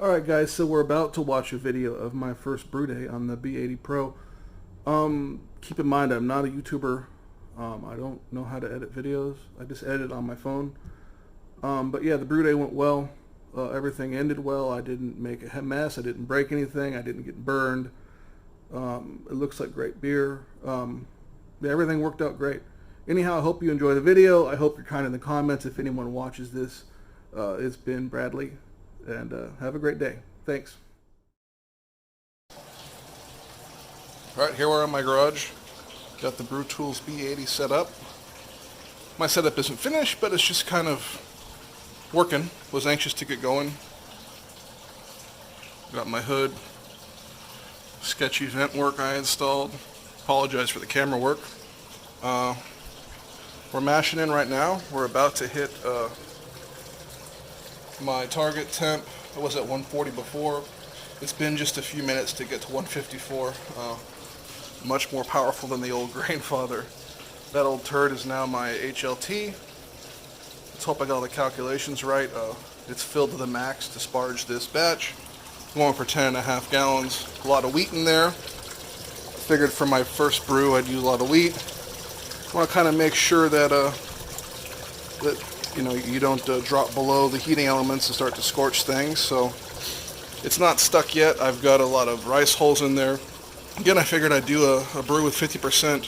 Alright guys, so we're about to watch a video of my first brew day on the B80 Pro. Keep in mind I'm not a YouTuber. I don't know how to edit videos. I just edit on my phone. But yeah, the brew day went well. Everything ended well. I didn't make a mess. I didn't break anything. I didn't get burned. It looks like great beer. Yeah, everything worked out great. Anyhow, I hope you enjoy the video. I hope you're kind in the comments if anyone watches this. It's been Bradley. And have a great day. Thanks. Alright, here we're in my garage. Got the Brewtools B80 set up. My setup isn't finished, but it's just kind of working. Was anxious to get going. Got my hood. Sketchy vent work I installed. Apologize for the camera work. We're mashing in right now. We're about to hit my target temp. It was at 140 before. It's been just a few minutes to get to 154. Much more powerful than the old grandfather. That old turd is now my HLT. Let's hope I got all the calculations right. It's filled to the max to sparge this batch. I'm going for 10.5 gallons. A lot of wheat in there. Figured for my first brew I'd use a lot of wheat. I want to kind of make sure that you don't drop below the heating elements and start to scorch things. So it's not stuck yet. I've got a lot of rice hulls in there. Again, I figured I'd do a brew with 50%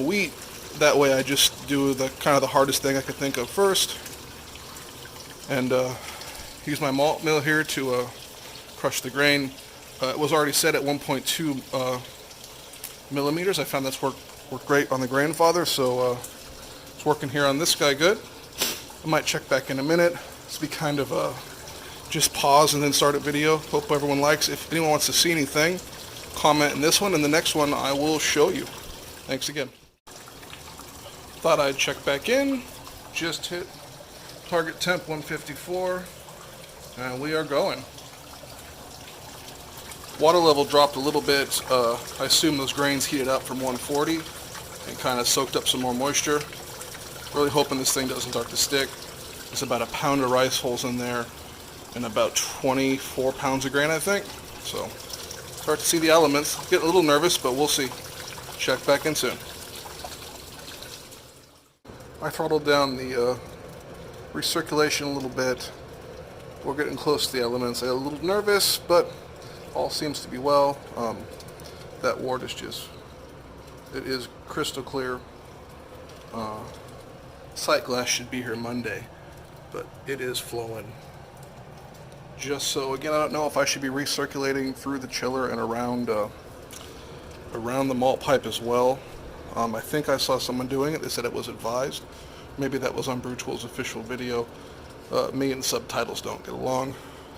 wheat. That way I just do the hardest thing I could think of first. And use my malt mill here to crush the grain. It was already set at 1.2 millimeters. I found that's worked great on the grandfather, so it's working here on this guy good. I might check back in a minute. This will be kind of just pause and then start a video. Hope everyone likes. If anyone wants to see anything, comment in this one, and the next one I will show you. Thanks again. Thought I'd check back in. Just hit target temp 154, and we are going. Water level dropped a little bit. I assume those grains heated up from 140 and kind of soaked up some more moisture. Really hoping this thing doesn't start to stick. There's about a pound of rice hulls in there and about 24 pounds of grain, I think. So start to see the elements. Get a little nervous, but we'll see. Check back in soon. I throttled down the recirculation a little bit. We're getting close to the elements. I got a little nervous, but all seems to be well. That wort is it is crystal clear. Sight glass should be here Monday, but it is flowing. Just so, again, I don't know if I should be recirculating through the chiller and around the malt pipe as well. I think I saw someone doing it. They said it was advised. Maybe that was on Brewtools' official video. Me and subtitles don't get along.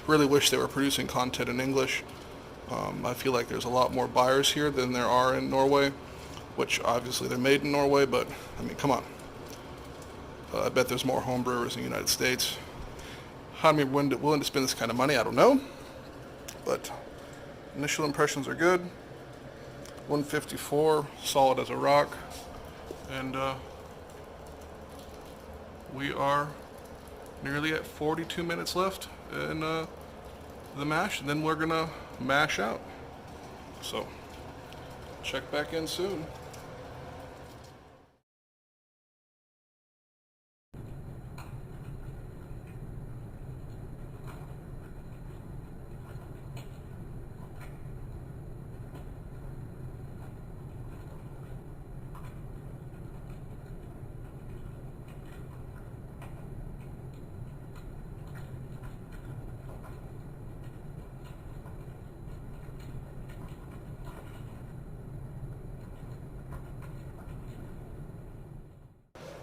Really wish they were producing content in English. I feel like there's a lot more buyers here than there are in Norway, which obviously they're made in Norway, but I mean, come on. I bet there's more home brewers in the United States. How many are willing to spend this kind of money? I don't know. But initial impressions are good. 154, solid as a rock. And we are nearly at 42 minutes left in the mash, and then we're going to mash out. So check back in soon.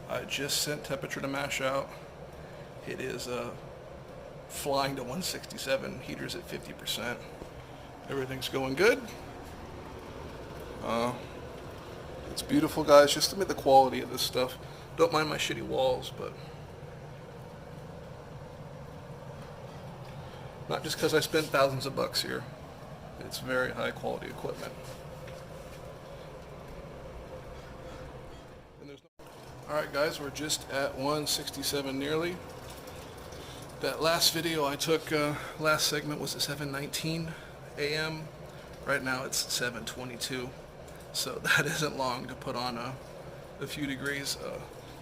I just sent temperature to mash out. It is flying to 167, heater's at 50%. Everything's going good. It's beautiful, guys. Just look at the quality of this stuff. Don't mind my shitty walls, but not just because I spent thousands of bucks here. It's very high quality equipment. Alright guys, we're just at 167 nearly. That last video I took, last segment was at 7:19 a.m. Right now it's 7:22, so that isn't long to put on a few degrees.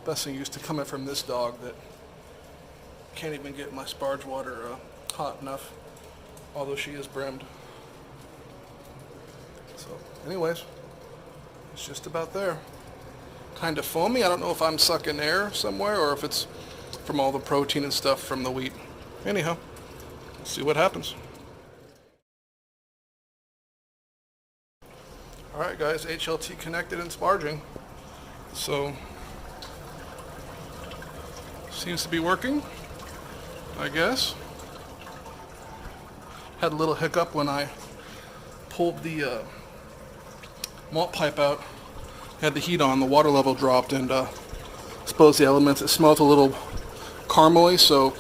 Best thing used to coming from this dog that can't even get my sparge water hot enough, although she is brimmed. So anyways, it's just about there. Kind of foamy. I don't know if I'm sucking air somewhere or if it's from all the protein and stuff from the wheat. Anyhow, let's see what happens. Alright guys, HLT connected and sparging. So, seems to be working, I guess. Had a little hiccup when I pulled the malt pipe out. Had the heat on, the water level dropped, and exposed the elements. It smelled a little caramely, so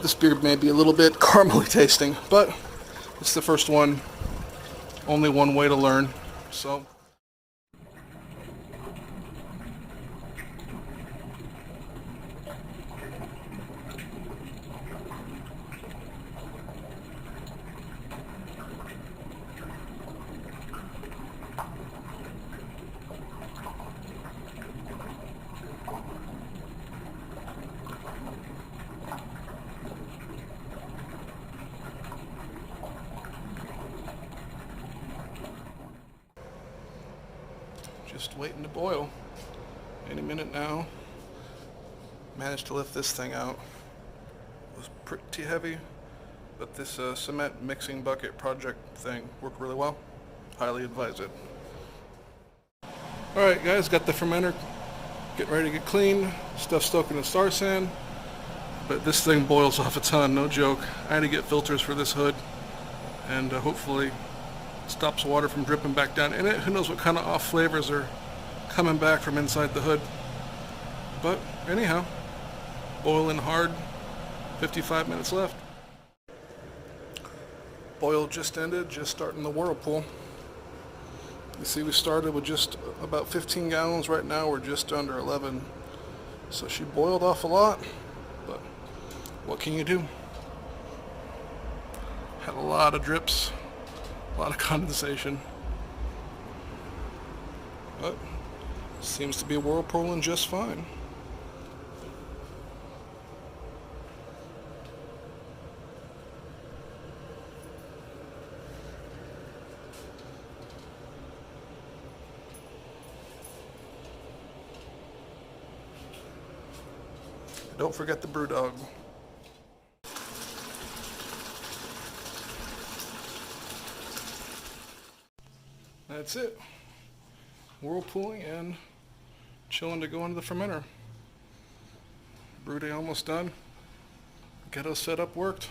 this beer may be a little bit caramely tasting, but it's the first one. Only one way to learn, so. Just waiting to boil. Any minute now. Managed to lift this thing out. It was pretty heavy, but this cement mixing bucket project thing worked really well. Highly advise it. Alright guys, got the fermenter getting ready to get clean. Stuff soaking in star sand. But this thing boils off a ton, no joke. I had to get filters for this hood, and hopefully stops water from dripping back down in it. Who knows what kind of off flavors are coming back from inside the hood. But anyhow, boiling hard, 55 minutes left. Boil just ended, just starting the whirlpool. You see we started with just about 15 gallons. Right now we're just under 11. So she boiled off a lot, but what can you do? Had a lot of drips. A lot of condensation, but seems to be whirlpooling just fine. Don't forget the brew dog. That's it. Whirlpooling and chilling to go into the fermenter. Brewday almost done. Ghetto setup worked.